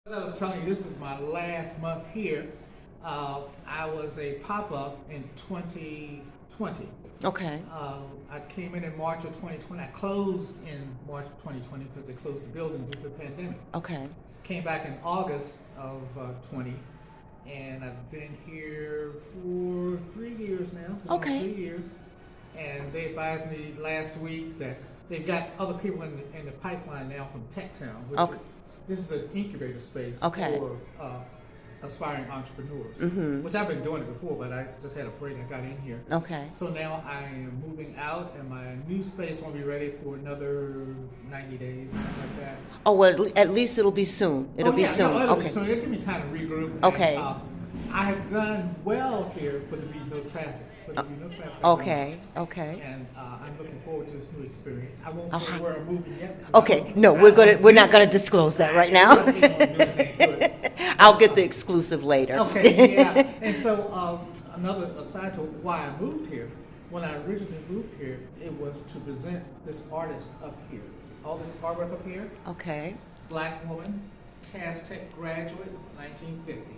As I was telling you, this is my last month here. I was a pop-up in 2020. Okay. I came in March of 2020. I closed in March of 2020 because they closed the building due to the pandemic. Okay. Came back in August of 20, and I've been here for 3 years now. Okay. 3 years, and they advised me last week that they've got other people in the pipeline now from Techtown. Which Okay. This is an incubator space Okay. for aspiring entrepreneurs, which I've been doing it before, but I just had a break. I got in here. Okay. So now I am moving out, and my new space won't be ready for another 90 days, something like that. Oh, well, at least it'll be soon. It'll be soon. No, Okay. So it'll give me time to regroup. Okay. And, I have done well here for there to be no traffic. Okay. Okay. And I'm looking forward to this new experience. I won't say where I'm moving yet. Okay. No, we're not gonna disclose that right now. I'll get the exclusive later. Okay. Yeah. And so another aside to why I moved here. When I originally moved here, it was to present this artist up here. All this artwork up here. Okay. Black woman, Cass Tech graduate, 1950.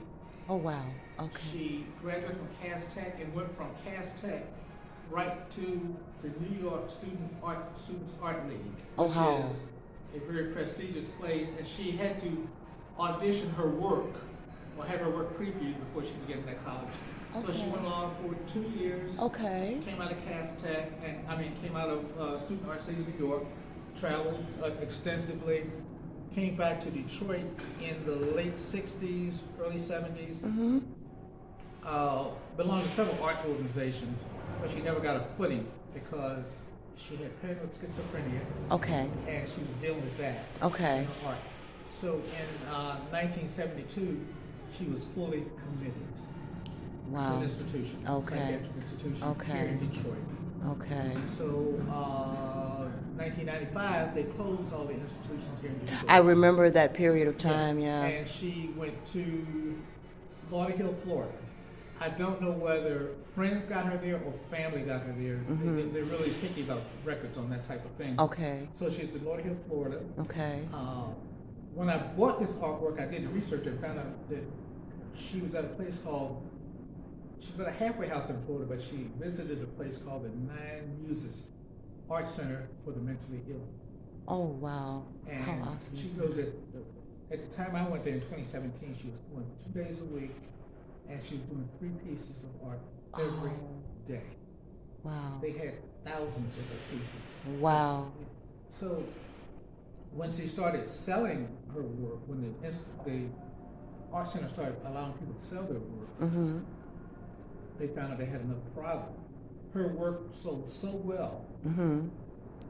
Oh wow. Okay. She graduated from Cass Tech and went from Cass Tech right to the New York Students Art League, which is a very prestigious place, and she had to audition her work or have her work previewed before she could get into that college. So she went along for 2 years. Okay. Came out of Cass Tech, came out of Student Art League of New York, traveled extensively. Came back to Detroit in the late 60s, early 70s. Belonged to several arts organizations, but she never got a footing because she had paranoid schizophrenia. Okay. And she was dealing with that. Okay. In her art. So in 1972, she was fully committed to an institution. Okay. Psychiatric institution here in Detroit. Okay. So 1995, they closed all the institutions here in Detroit. I remember that period of time, yeah. And she went to Lauderhill, Florida. I don't know whether friends got her there or family got her there. They're really picky about records on that type of thing. Okay. So she's in Lauderhill, Florida. Okay. When I bought this artwork, I did the research and found out that she was at a place called, she was at a halfway house in Florida, but she visited a place called the Nine Muses Art Center for the Mentally Ill. Oh, wow. And how awesome. she goes at the time I went there in 2017, she was going 2 days a week, and she was doing 3 pieces of art every day. Wow. They had thousands of her pieces. Wow. So when she started selling her work, when the art center started allowing people to sell their work, they found out they had another problem. Her work sold so well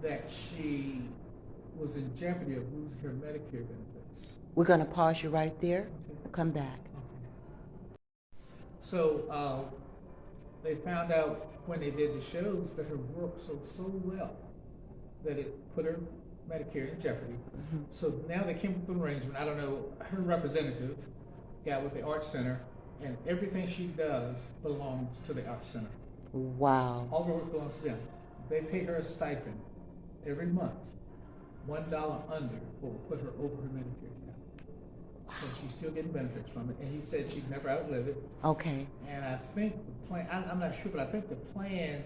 that she was in jeopardy of losing her Medicare benefits. We're going to pause you right there. Okay. Come back. Okay. So they found out when they did the shows that her work sold so well that it put her Medicare in jeopardy. So now they came up with an arrangement. I don't know, her representative got with the art center, and everything she does belongs to the art center. Wow. All her work belongs to them. They pay her a stipend every month, $1 under what will put her over her Medicare cap. So she's still getting benefits from it, and he said she'd never outlive it. Okay. And I think the plan, I'm not sure, but I think the plan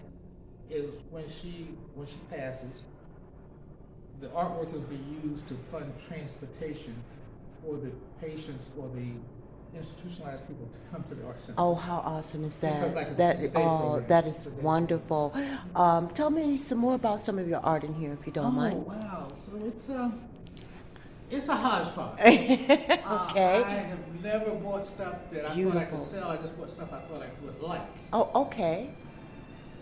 is when she passes, the artwork is be used to fund transportation for the patients or the institutionalized people to come to the art center. Oh, how awesome is that? Because, like, it's a day program. That is wonderful. Tell me some more about some of your art in here, if you don't mind. Oh, wow. So it's a hodgepodge. Okay. I have never bought stuff that I thought I could Beautiful. sell. I just bought stuff I thought I would like. Oh, okay.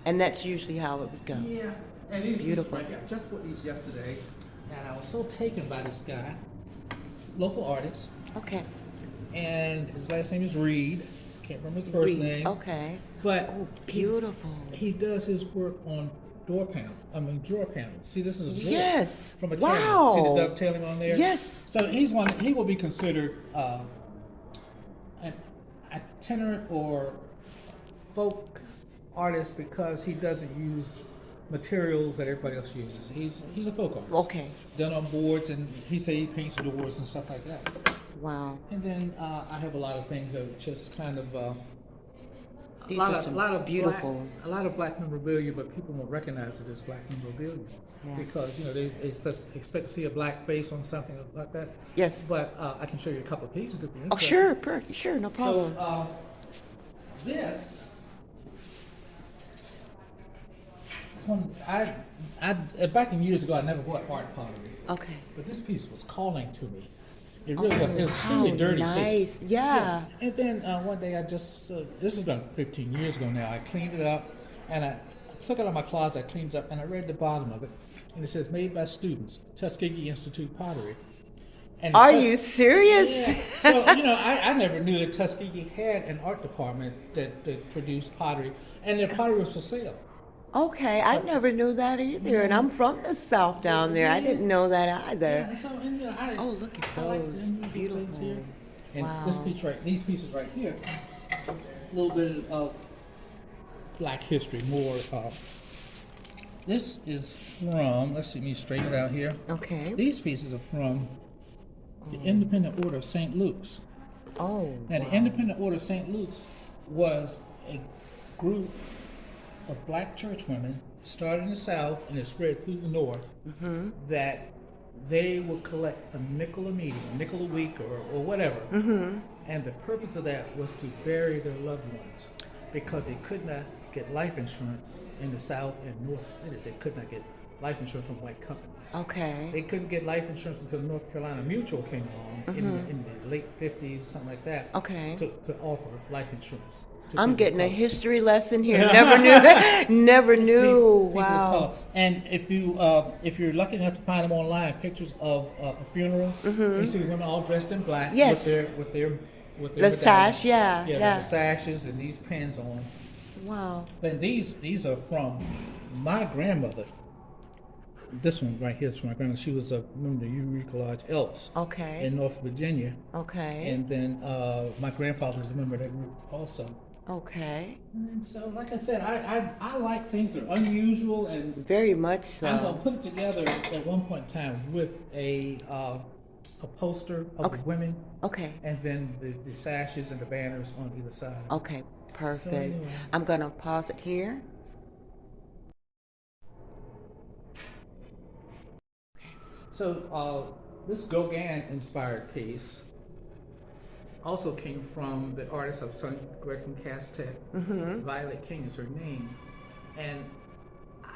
And that's usually how it would go. Yeah. And these Beautiful. right here, I just bought these yesterday, and I was so taken by this guy, local artist, Okay. and his last name is Reed. Can't remember his first name. Okay. But Oh, beautiful. he does his work on drawer panels. See, this is a drawer Yes. from a Wow. cabinet. See the dovetailing on there? Yes. So he will be considered an itinerant or folk artist because he doesn't use materials that everybody else uses. He's a folk artist. Okay. Done on boards, and he paints doors and stuff like that. Wow. And then I have a lot of things that are just kind of These are some beautiful. a lot of black memorabilia, but people won't recognize it as black memorabilia Yeah. because they expect to see a black face on something like that. Yes. But I can show you a couple of pieces if you're Oh, interested. sure, no problem. So this one, I back in years ago, I never bought art pottery, Okay. but this piece was calling to me. It really was. It was extremely how dirty nice. piece. Yeah. And then one day I just, this is about 15 years ago now, I cleaned it up and I took it out of my closet, I cleaned it up, and I read the bottom of it. And it says, made by students, Tuskegee Institute Pottery. And Are you serious? Yeah. So, I never knew that Tuskegee had an art department that produced pottery, and their pottery was for sale. Okay, I never knew that either, and I'm from the South down there. I didn't know that either. Yeah, so, Oh, look at I like those. them things Beautiful. here. And Wow. these pieces right here, a little bit of black history, more. This is from, let's see, let me straighten it out here. Okay. These pieces are from the Independent Order of St. Luke's. Oh, Now, the Independent Order of St. Luke's was a group of black church women, started in the South and it spread through the North, that they would collect a nickel a meeting, a nickel a week, or whatever. And the purpose of that was to bury their loved ones because they could not get life insurance in the South and North Cities. They could not get life insurance from white companies. okay. They couldn't get life insurance until North Carolina Mutual came along in the late 50s, something like that. Okay. To offer life insurance. to I'm people getting a of color. history lesson here. Never knew that. Never knew. People of Wow. color. And if you're lucky enough to find them online, pictures of a funeral, you see women all dressed in black Yes. with their The medallions. sash, yeah, yeah, yeah. the sashes and these pins on. Wow. And these are from my grandmother. This one right here is from my grandmother. She was a member of the Eureka Lodge Elks Okay. in North Virginia. Okay. And then my grandfather was a member of that group also. Okay. And so, like I said, I like things that are unusual, and Very much I'm gonna so. put it together at one point in time with a poster of Okay. the women, Okay. and then the sashes and the banners on either side. Okay. Perfect. anyway. I'm gonna pause it here. So this Gauguin inspired piece also came from the artist I was talking about, Greg from Cass Tech. Violet King is her name, and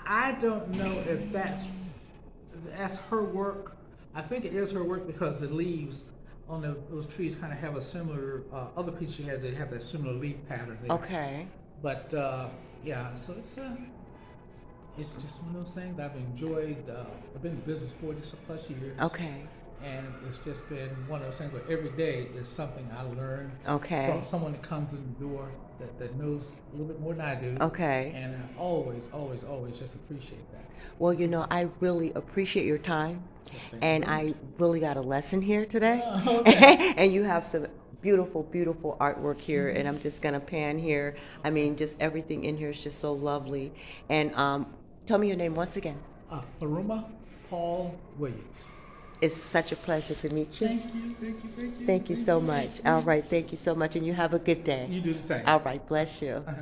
I don't know if that's her work. I think it is her work because the leaves on those trees kind of have a similar. Other pieces she had, they have that similar leaf pattern there. Okay. But yeah, so it's just one of those things I've enjoyed. I've been in business 40 plus years. Okay. And it's just been one of those things where every day is something I learn Okay. from someone that comes in the door that knows a little bit more than I do. Okay. And I always just appreciate that. Well, I really appreciate your time, thank and you. I really got a lesson here today. Oh, okay. And you have some beautiful, beautiful artwork here, and I'm just gonna pan here. I mean, just everything in here is just so lovely. And tell me your name once again. Faruma Paul Williams. It's such a pleasure to meet you. Thank you. Thank you so much. All right, thank you so much, and you have a good day. You do the same. All right, bless you. Uh-huh.